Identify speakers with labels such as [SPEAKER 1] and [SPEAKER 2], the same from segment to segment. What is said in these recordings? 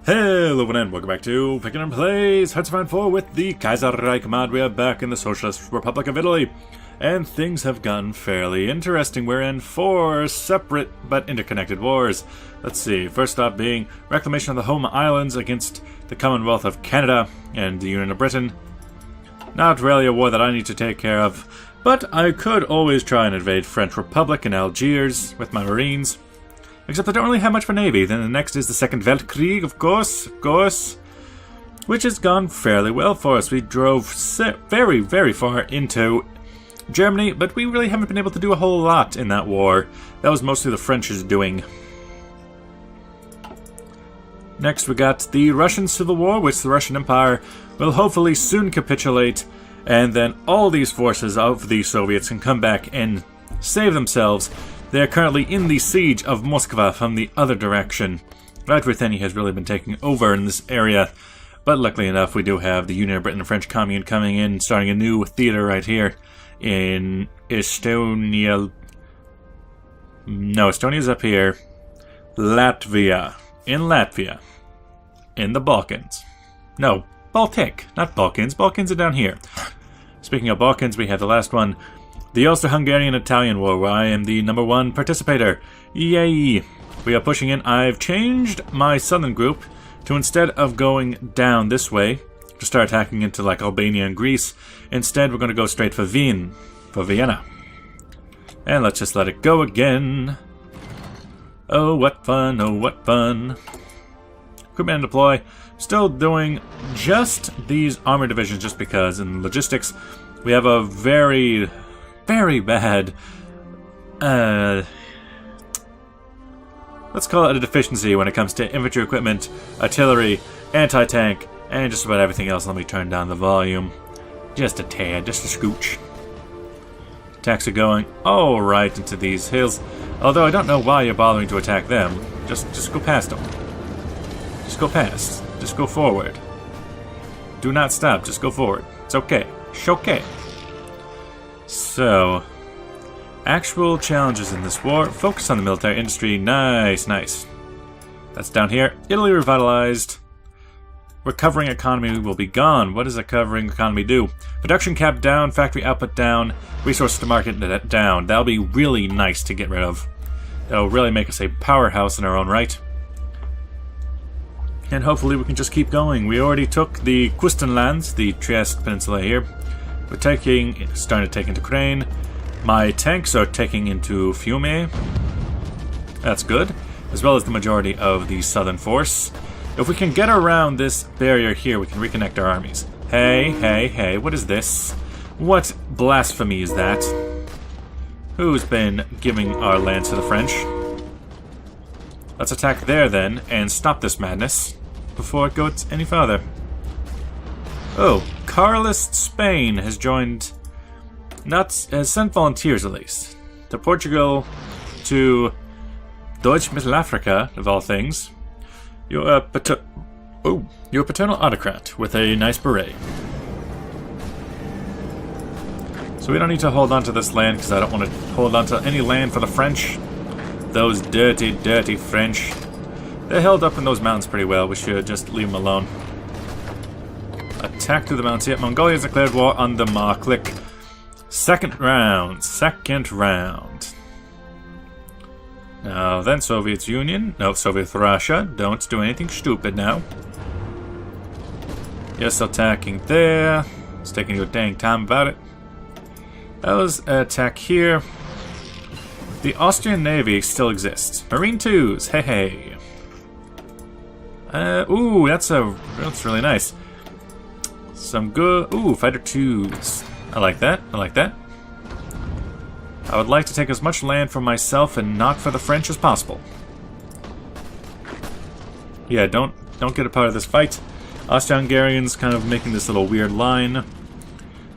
[SPEAKER 1] Hello and welcome back to Penkitten Plays Hearts of Iron 4 with the Kaiserreich mod. We are back in the Socialist Republic of Italy, and things have gotten fairly interesting. We're in 4 separate but interconnected wars. Let's see, first off being reclamation of the home islands against the Commonwealth of Canada and the Union of Britain. Not really a war that I need to take care of, but I could always try and invade French Republic and Algiers with my marines. Except I don't really have much of a navy. Then the next is the Second Weltkrieg, of course, which has gone fairly well for us. We drove very, very far into Germany, but we really haven't been able to do a whole lot in that war. That was mostly the French's doing. Next we got the Russian Civil War, which the Russian Empire will hopefully soon capitulate, and then all these forces of the Soviets can come back and save themselves. They are currently in the siege of Moscow from the other direction. Right, Britannia has really been taking over in this area, but luckily enough we do have the Union of Britain and French Commune coming in, starting a new theater right here in Estonia. No, Estonia's up here. Latvia. In Latvia. In the Balkans. No, Baltic, not Balkans. Balkans are down here. Speaking of Balkans, we have the last one. The Austro-Hungarian-Italian War, where I am the #1 participator. Yay! We are pushing in. I've changed my southern group to, instead of going down this way to start attacking into like Albania and Greece, instead we're going to go straight for Vienna. And let's just let it go again. Oh, what fun, oh, what fun. Equipment and deploy. Still doing just these armor divisions just because in logistics we have a very bad, let's call it a deficiency when it comes to infantry equipment, artillery, anti-tank, and just about everything else. Let me turn down the volume. Just a tad, just a scooch. Attacks are going all right into these hills, although I don't know why you're bothering to attack them. Just go past them. Just go past. Just go forward. Do not stop, just go forward. It's okay. It's okay. So, actual challenges in this war. Focus on the military industry. Nice, nice. That's down here. Italy revitalized. Recovering economy will be gone. What does a recovering economy do? Production cap down, factory output down, resources to market down. That'll be really nice to get rid of. That'll really make us a powerhouse in our own right. And hopefully we can just keep going. We already took the Kustun lands, the Trieste Peninsula here. We're starting to take into Ukraine. My tanks are taking into Fiume. That's good. As well as the majority of the southern force. If we can get around this barrier here, we can reconnect our armies. Hey, what is this? What blasphemy is that? Who's been giving our lands to the French? Let's attack there then, and stop this madness before it goes any farther. Oh, Carlist Spain has joined, has sent volunteers at least, to Portugal, to Deutsche Mittelafrika, of all things. You're a paternal autocrat with a nice beret. So we don't need to hold on to this land because I don't want to hold on to any land for the French. Those dirty, dirty French. They're held up in those mountains pretty well. We should just leave them alone. Attack through the mountains. Yet Mongolia has declared war on the Marklik. Second round. Now then, Soviet Union. No, Soviet Russia. Don't do anything stupid now. Yes, attacking there. It's taking your dang time about it. That was an attack here. The Austrian Navy still exists. Marine 2s. Hey. Ooh, that's really nice. Some good... Ooh, Fighter 2s. I like that. I would like to take as much land for myself and not for the French as possible. Yeah, don't get a part of this fight. Austro-Hungarians kind of making this little weird line.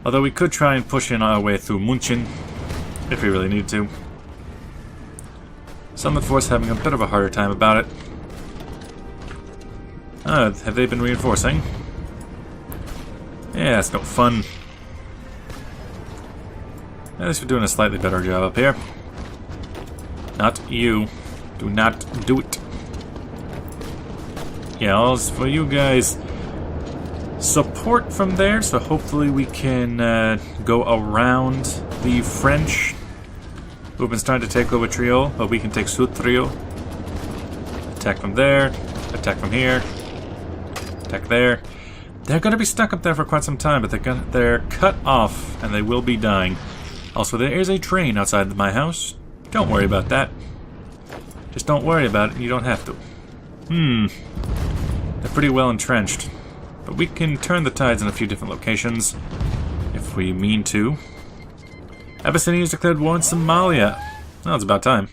[SPEAKER 1] Although we could try and push in our way through München, if we really need to. Some of the force having a bit of a harder time about it. Have they been reinforcing? Yeah, it's no fun. At least we're doing a slightly better job up here. Not you. Do not do it. Yeah, all for you guys. Support from there, so hopefully we can go around the French who have been starting to take over Trio, but we can take Sud Trio. Attack from there, attack from here, attack there. They're going to be stuck up there for quite some time, but they're cut off, and they will be dying. Also, there is a train outside my house. Don't worry about that. Just don't worry about it, you don't have to. They're pretty well entrenched. But we can turn the tides in a few different locations, if we mean to. Abyssinia has declared war in Somalia. Well, it's about time.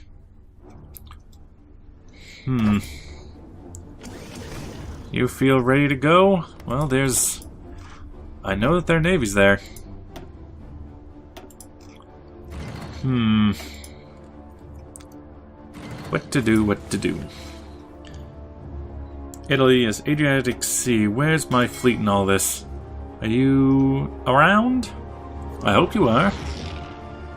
[SPEAKER 1] You feel ready to go? Well, there's... I know that their navy's there. What to do, what to do. Italy is Adriatic Sea. Where's my fleet in all this? Are you around? I hope you are.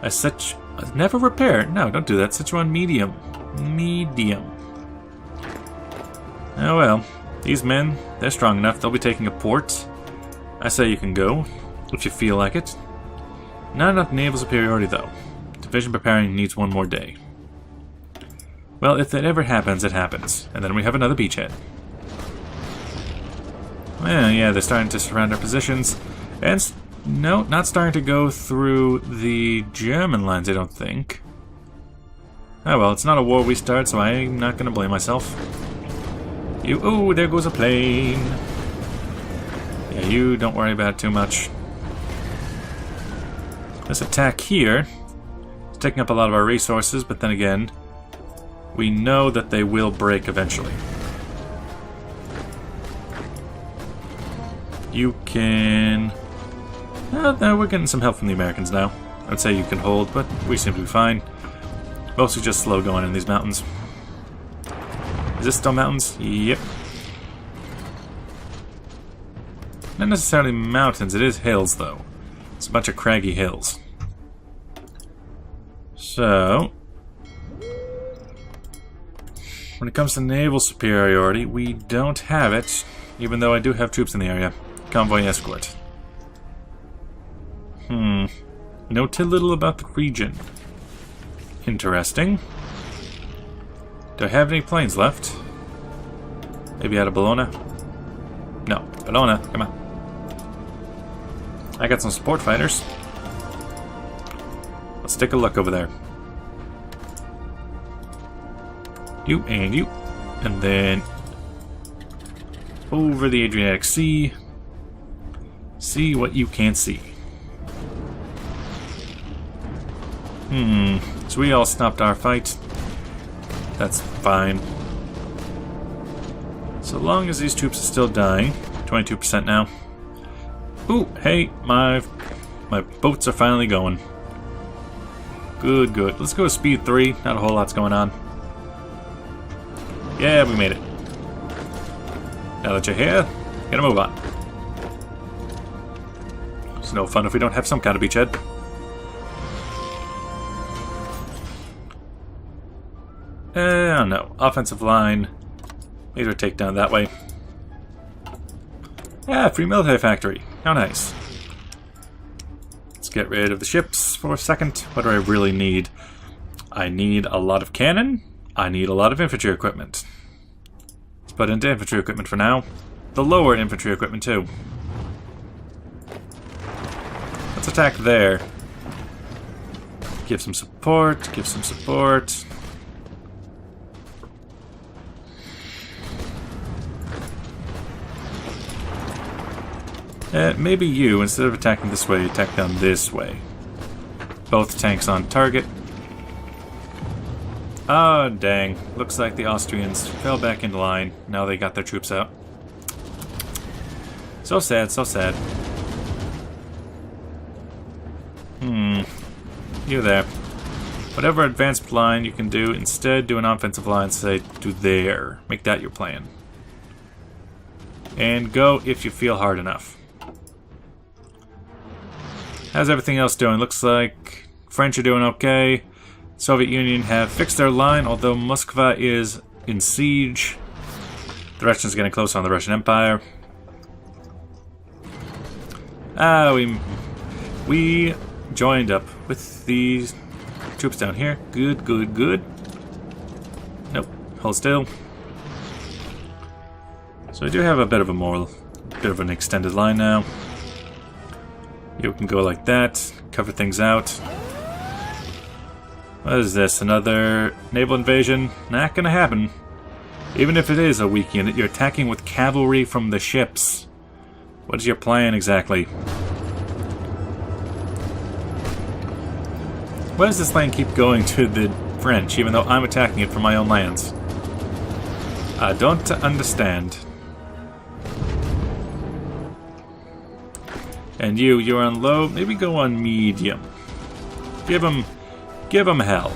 [SPEAKER 1] I set you... Never repair. No, don't do that. Set you on medium. Medium. Oh well. These men, they're strong enough. They'll be taking a port. I say you can go, if you feel like it. Not enough naval superiority, though. Division preparing needs one more day. Well, if that ever happens, it happens. And then we have another beachhead. Well, yeah, they're starting to surround our positions. And, no, not starting to go through the German lines, I don't think. Oh well, it's not a war we start, so I'm not going to blame myself. Oh, there goes a plane. Yeah, you don't worry about it too much. This attack here is taking up a lot of our resources, but then again, we know that they will break eventually. You can... Oh, no, we're getting some help from the Americans now. I'd say you can hold, but we seem to be fine. Mostly just slow going in these mountains. Is this still mountains? Yep. Not necessarily mountains, it is hills, though. It's a bunch of craggy hills. So... when it comes to naval superiority, we don't have it, even though I do have troops in the area. Convoy escort. Know too little about the region. Interesting. Do I have any planes left? Maybe out of Bologna? No, Bologna, come on. I got some support fighters. Let's take a look over there. You and you. And then over the Adriatic Sea. See what you can't see. So we all stopped our fight. That's fine. So long as these troops are still dying. 22% now. Ooh, hey, my boats are finally going. Good, good. Let's go with speed 3. Not a whole lot's going on. Yeah, we made it. Now that you're here, get a move on. It's no fun if we don't have some kind of beachhead. I don't know. Offensive line. Laser takedown that way. Yeah, free military factory. How nice. Let's get rid of the ships for a second. What do I really need? I need a lot of cannon. I need a lot of infantry equipment. Let's put into infantry equipment for now. The lower infantry equipment too. Let's attack there. Give some support, give some support. Maybe you, instead of attacking this way, attack down this way. Both tanks on target. Oh, dang. Looks like the Austrians fell back into line. Now they got their troops out. So sad, so sad. You there. Whatever advanced line you can do, instead do an offensive line, say, to there. Make that your plan. And go if you feel hard enough. How's everything else doing? Looks like French are doing okay. Soviet Union have fixed their line, although Moskva is in siege. The Russians are getting close on the Russian Empire. Ah, we joined up with these troops down here. Good, good, good. Nope, hold still. So we do have a bit of an extended line now. You can go like that, cover things out. What is this? Another naval invasion? Not gonna happen. Even if it is a weak unit, you're attacking with cavalry from the ships. What is your plan exactly? Why does this land keep going to the French, even though I'm attacking it from my own lands? I don't understand. And you're on low. Maybe go on medium. Give them hell.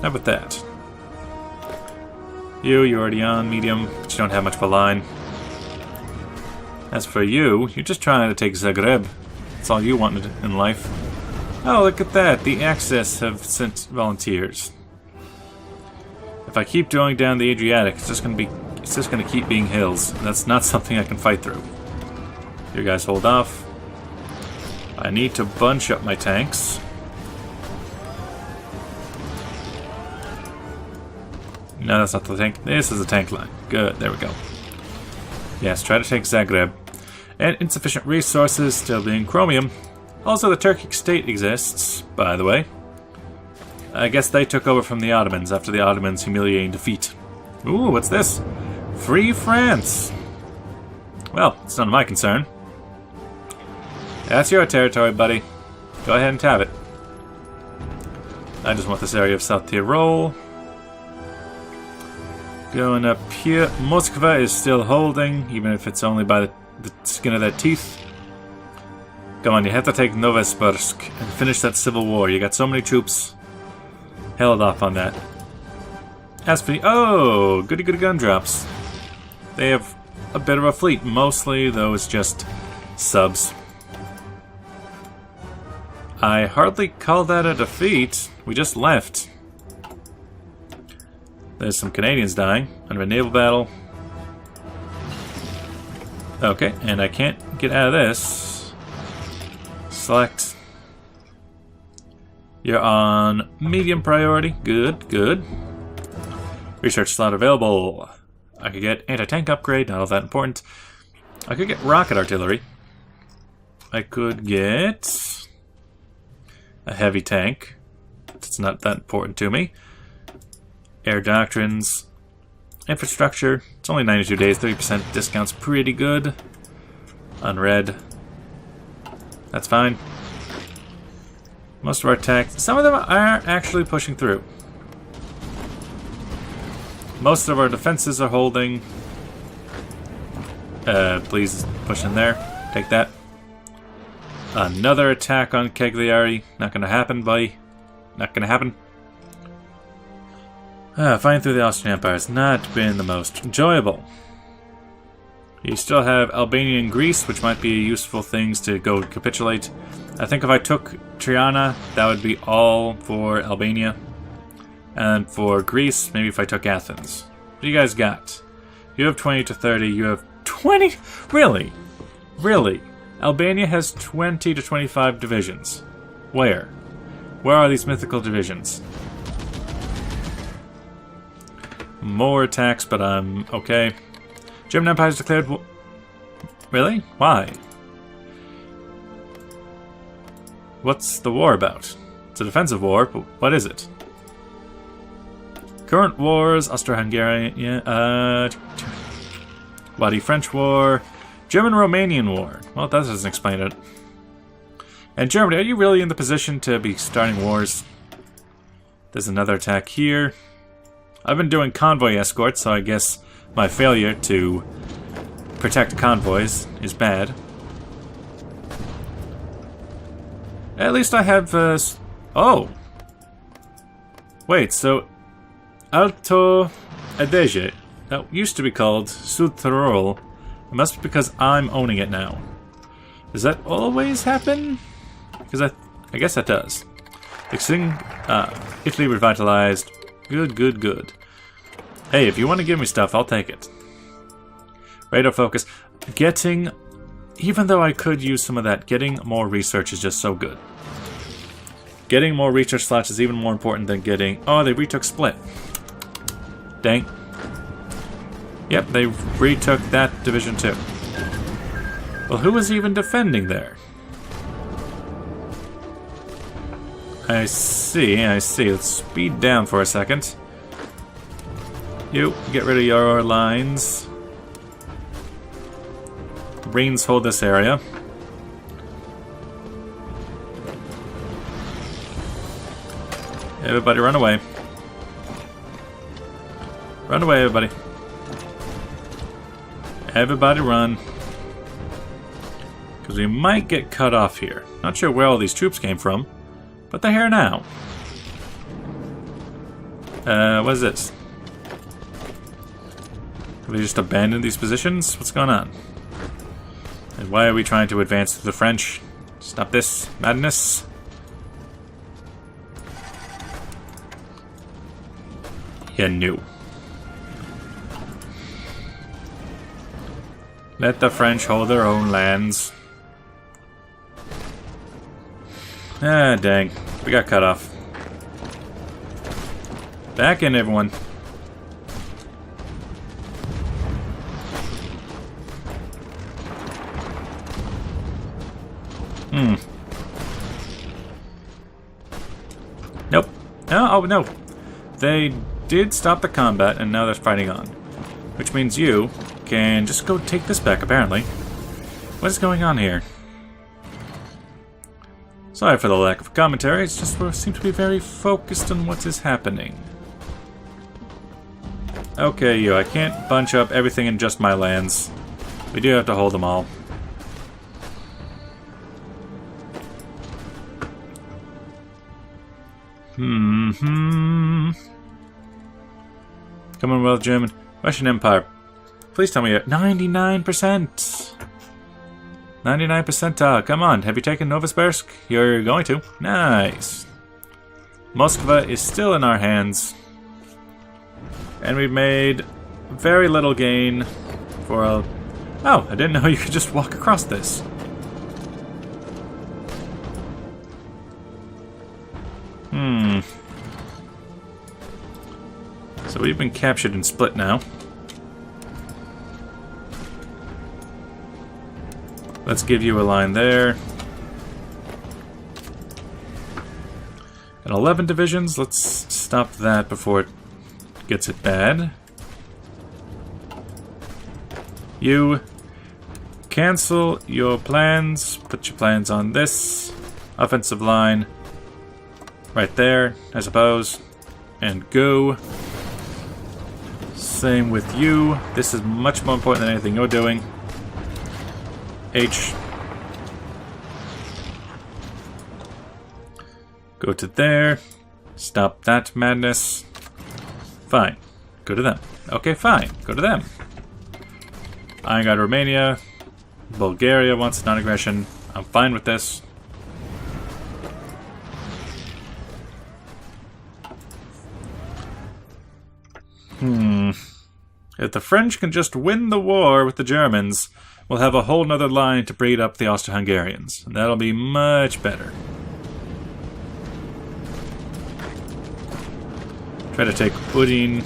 [SPEAKER 1] How about that? You're already on medium, but you don't have much of a line. As for you, you're just trying to take Zagreb. That's all you wanted in life. Oh, look at that. The Axis have sent volunteers. If I keep going down the Adriatic, it's just gonna keep being hills. And that's not something I can fight through. You guys hold off. I need to bunch up my tanks. No, that's not the tank. This is a tank line. Good, there we go. Yes, try to take Zagreb. And insufficient resources, still being chromium. Also, the Turkic state exists, by the way. I guess they took over from the Ottomans after the Ottomans' humiliating defeat. Ooh, what's this? Free France! Well, it's none of my concern. That's your territory, buddy. Go ahead and have it. I just want this area of South Tyrol. Going up here. Moskva is still holding, even if it's only by the skin of their teeth. Come on, you have to take Novosibirsk and finish that civil war. You got so many troops held off on that. As for oh, goody goody gun drops. They have a bit of a fleet. Mostly, though, it's just subs. I hardly call that a defeat. We just left. There's some Canadians dying under a naval battle. Okay, and I can't get out of this. Select. You're on medium priority. Good, good. Research slot available. I could get anti-tank upgrade, not all that important. I could get rocket artillery. I could get a heavy tank. It's not that important to me. Air doctrines. Infrastructure. It's only 92 days, 30% discount's pretty good. Unread. That's fine. Most of our attacks, some of them are actually pushing through. Most of our defenses are holding. Please push in there. Take that. Another attack on Cagliari. Not gonna happen, buddy. Not gonna happen. Fighting through the Austrian Empire has not been the most enjoyable. You still have Albania and Greece, which might be useful things to go capitulate. I think if I took Triana, that would be all for Albania. And for Greece, maybe if I took Athens. What do you guys got? You have 20 to 30, you have 20? Really? Really? Albania has 20 to 25 divisions. Where? Where are these mythical divisions? More attacks, but I'm okay. German Empire has declared war. Really? Why? What's the war about? It's a defensive war, but what is it? Current wars, Austro-Hungarian, yeah, Bloody French War, German-Romanian War. Well, that doesn't explain it. And Germany, are you really in the position to be starting wars? There's another attack here. I've been doing convoy escorts, so I guess my failure to protect convoys is bad. At least I have, oh! Wait, so Alto Adige, that used to be called Sud Tyrol. It must be because I'm owning it now. Does that always happen? Because I guess that does. Italy revitalized. Good, good, good. Hey, if you want to give me stuff, I'll take it. Radio focus. Getting... Even though I could use some of that, getting more research is just so good. Getting more research slots is even more important than getting... Oh, they retook Split. Dang. Yep, they retook that division too. Well, who was even defending there? I see, I see. Let's speed down for a second. You, get rid of your lines. Reins hold this area. Everybody run away. Run away, everybody. Everybody run. Because we might get cut off here. Not sure where all these troops came from, but they're here now. What is this? Have we just abandoned these positions? What's going on? And why are we trying to advance through the French? Stop this madness. You knew. Let the French hold their own lands. Ah, dang. We got cut off. Back in, everyone. Nope. Oh, no. They did stop the combat, and now they're fighting on. Which means you can just go take this back, apparently. What is going on here? Sorry for the lack of commentary, it's just we seem to be very focused on what is happening. Okay, you, I can't bunch up everything in just my lands. We do have to hold them all. Commonwealth, German, Russian Empire. Please tell me you're 99%. 99%. Come on, have you taken Novosibirsk? You're going to. Nice. Moskva is still in our hands. And we've made very little gain for a... Oh, I didn't know you could just walk across this. So we've been captured and split now. Let's give you a line there. And 11 divisions. Let's stop that before it gets it bad. You cancel your plans. Put your plans on this offensive line. Right there, I suppose. And go. Same with you. This is much more important than anything you're doing. H. Go to there. Stop that madness. Fine. Go to them. Okay, fine. Go to them. I got Romania. Bulgaria wants non-aggression. I'm fine with this. If the French can just win the war with the Germans, we'll have a whole nother line to breed up the Austro-Hungarians. And that'll be much better. Try to take Udine.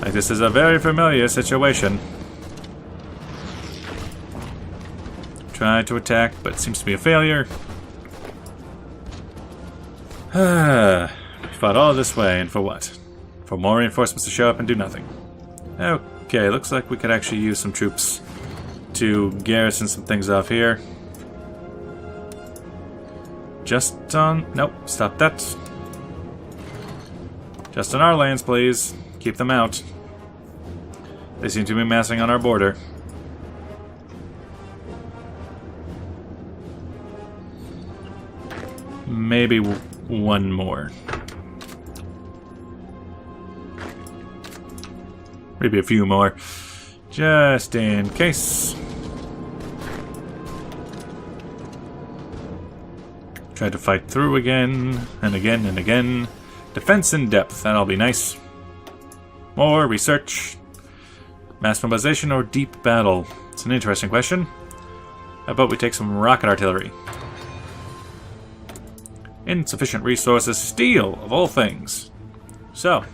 [SPEAKER 1] Like, this is a very familiar situation. Try to attack, but it seems to be a failure. We fought all this way, and for what? For more reinforcements to show up and do nothing. Okay, looks like we could actually use some troops to garrison some things off here. Just on... Nope, stop that. Just on our lands, please. Keep them out. They seem to be massing on our border. Maybe one more. Maybe a few more. Just in case. Try to fight through again, and again, and again. Defense in depth, that'll be nice. More research. Mass mobilization or deep battle? It's an interesting question. How about we take some rocket artillery? Insufficient resources. Steel, of all things. So,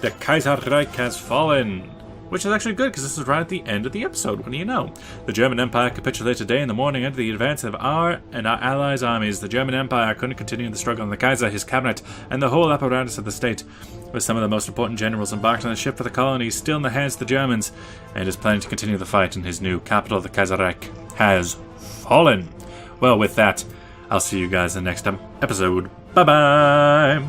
[SPEAKER 1] the Kaiserreich has fallen. Which is actually good, because this is right at the end of the episode. What do you know? The German Empire capitulated today in the morning under the advance of our and our allies' armies. The German Empire couldn't continue the struggle, and the Kaiser, his cabinet, and the whole apparatus of the state, with some of the most important generals embarked on a ship for the colonies, still in the hands of the Germans, and is planning to continue the fight in his new capital. The Kaiserreich has fallen. Well, with that, I'll see you guys in the next episode. Bye-bye!